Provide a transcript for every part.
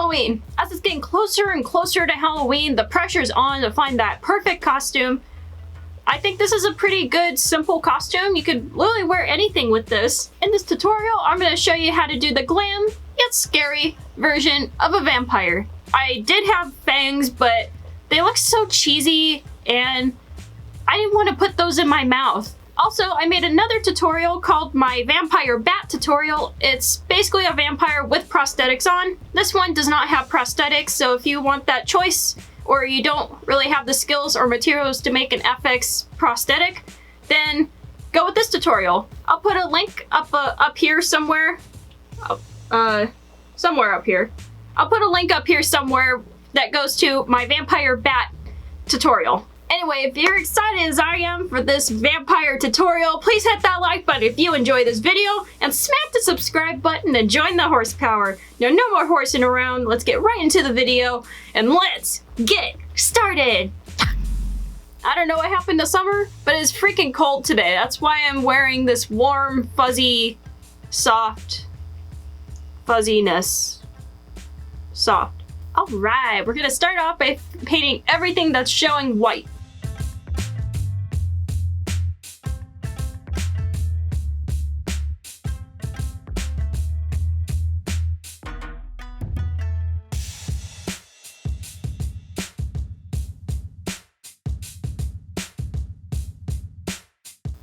Halloween. As it's getting closer and closer to Halloween, the pressure's on to find that perfect costume. I think this is a pretty good, simple costume. You could literally wear anything with this. In this tutorial, I'm going to show you how to do the glam, yet scary version of a vampire. I did have fangs, but they look so cheesy, and I didn't want to put those in my mouth. Also, I made another tutorial called my vampire bat tutorial. It's basically a vampire with prosthetics on. This one does not have prosthetics, so if you want that choice, or you don't really have the skills or materials to make an FX prosthetic, then go with this tutorial. I'll put a link up here somewhere. Somewhere up here. I'll put a link up here somewhere that goes to my vampire bat tutorial. Anyway, if you're excited as I am for this vampire tutorial, please hit that like button if you enjoy this video, and smack the subscribe button and join the horsepower. Now, no more horsing around. Let's get right into the video, and let's get started. I don't know what happened to summer, but it's freaking cold today. That's why I'm wearing this warm, fuzzy, soft, fuzziness. Soft. All right, we're gonna start off by painting everything that's showing white.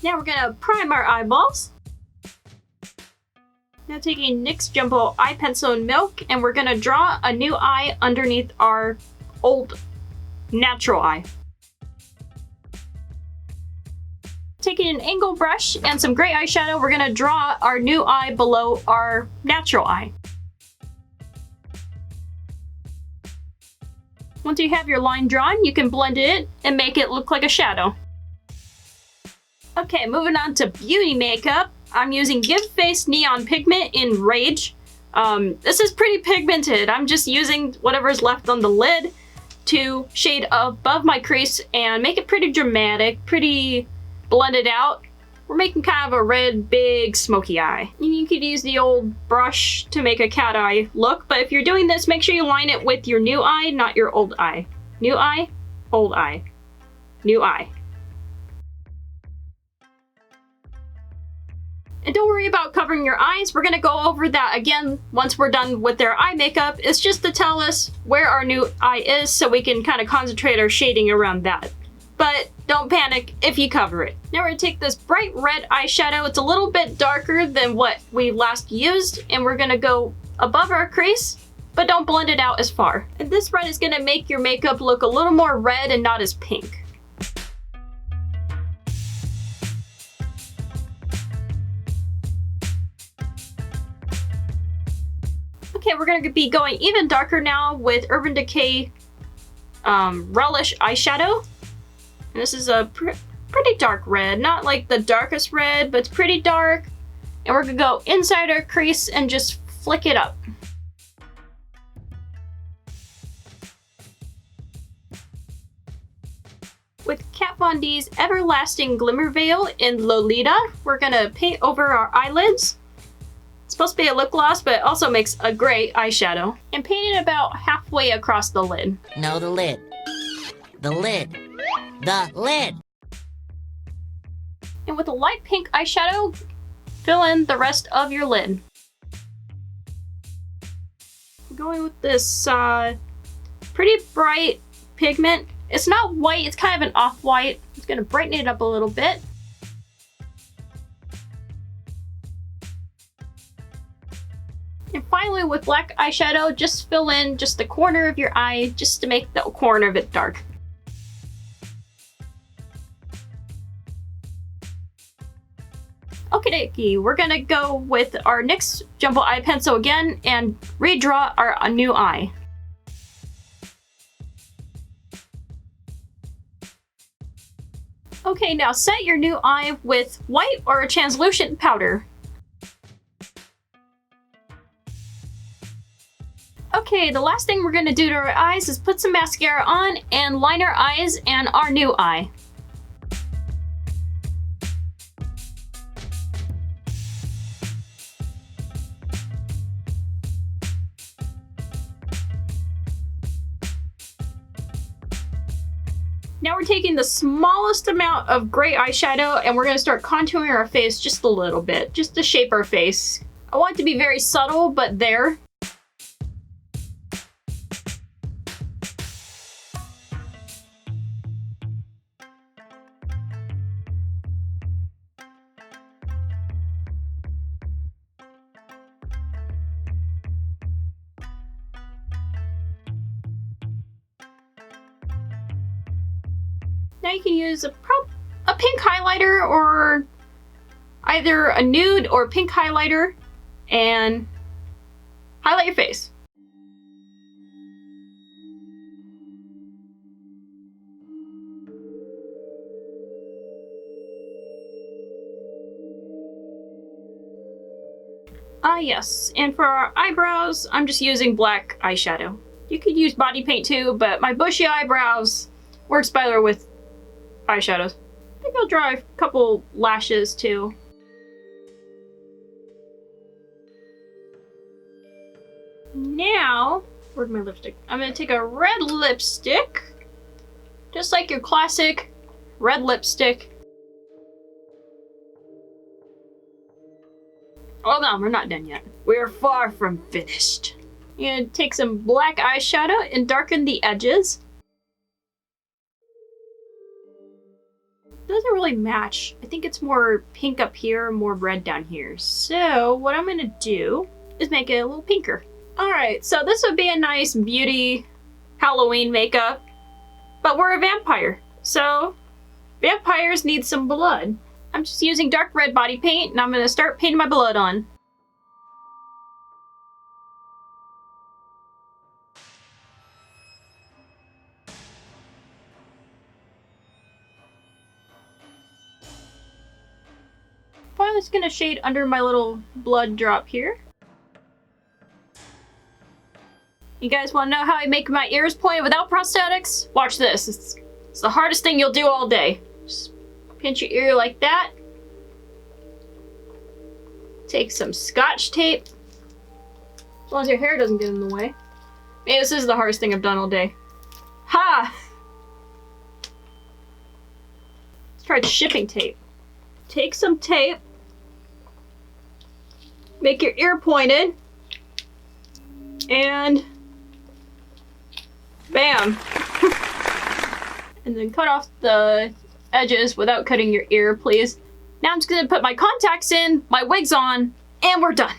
Now we're gonna prime our eyeballs. Now taking NYX Jumbo Eye Pencil and Milk, and we're gonna draw a new eye underneath our old natural eye. Taking an angle brush and some gray eyeshadow, we're gonna draw our new eye below our natural eye. Once you have your line drawn, you can blend it and make it look like a shadow. Okay, moving on to beauty makeup. I'm using Give Face Neon Pigment in Rage. This is pretty pigmented. I'm just using whatever's left on the lid to shade above my crease and make it pretty dramatic, pretty blended out. We're making kind of a red, big, smoky eye. You could use the old brush to make a cat eye look, but if you're doing this, make sure you line it with your new eye, not your old eye. New eye, old eye, new eye. And don't worry about covering your eyes. We're gonna go over that again once we're done with their eye makeup. It's just to tell us where our new eye is so we can kind of concentrate our shading around that. But don't panic if you cover it. Now we're gonna take this bright red eyeshadow. It's a little bit darker than what we last used, and we're gonna go above our crease, but don't blend it out as far. And this red is gonna make your makeup look a little more red and not as pink. Okay, we're going to be going even darker now with Urban Decay Relish eyeshadow. And this is a pretty dark red. Not like the darkest red, but it's pretty dark. And we're going to go inside our crease and just flick it up. With Kat Von D's Everlasting Glimmer Veil in Lolita, we're going to paint over our eyelids. It's supposed to be a lip gloss, but it also makes a great eyeshadow. And paint it about halfway across the lid. No, the lid. The lid. The lid! And with a light pink eyeshadow, fill in the rest of your lid. I'm going with this pretty bright pigment. It's not white, it's kind of an off-white. It's gonna brighten it up a little bit. And finally, with black eyeshadow, just fill in just the corner of your eye, just to make the corner of it dark. Okie dokie, we're gonna go with our NYX Jumbo Eye Pencil again and redraw our new eye. Okay, now set your new eye with white or a translucent powder. Okay, the last thing we're going to do to our eyes is put some mascara on and line our eyes and our new eye. Now we're taking the smallest amount of gray eyeshadow and we're gonna start contouring our face just a little bit, just to shape our face. I want it to be very subtle, but there. Now you can use a pink highlighter or either a nude or pink highlighter and highlight your face. Yes, and for our eyebrows, I'm just using black eyeshadow. You could use body paint too, but my bushy eyebrows works better with eyeshadows. I think I'll draw a couple lashes too. Now, where's my lipstick? I'm gonna take a red lipstick, just like your classic red lipstick. Hold on, we're not done yet. We're far from finished. You're gonna take some black eyeshadow and darken the edges. Doesn't really match. I think it's more pink up here, more red down here. So what I'm gonna do is make it a little pinker. All right, so this would be a nice beauty Halloween makeup, but we're a vampire. So vampires need some blood. I'm just using dark red body paint and I'm gonna start painting my blood on. I'm just gonna shade under my little blood drop here. You guys wanna know how I make my ears point without prosthetics? Watch this. It's the hardest thing you'll do all day. Just pinch your ear like that. Take some Scotch tape. As long as your hair doesn't get in the way. Maybe this is the hardest thing I've done all day. Ha! Let's try shipping tape. Take some tape. Make your ear pointed. And bam! And then cut off the edges without cutting your ear, please. Now I'm just gonna put my contacts in, my wigs on, and we're done.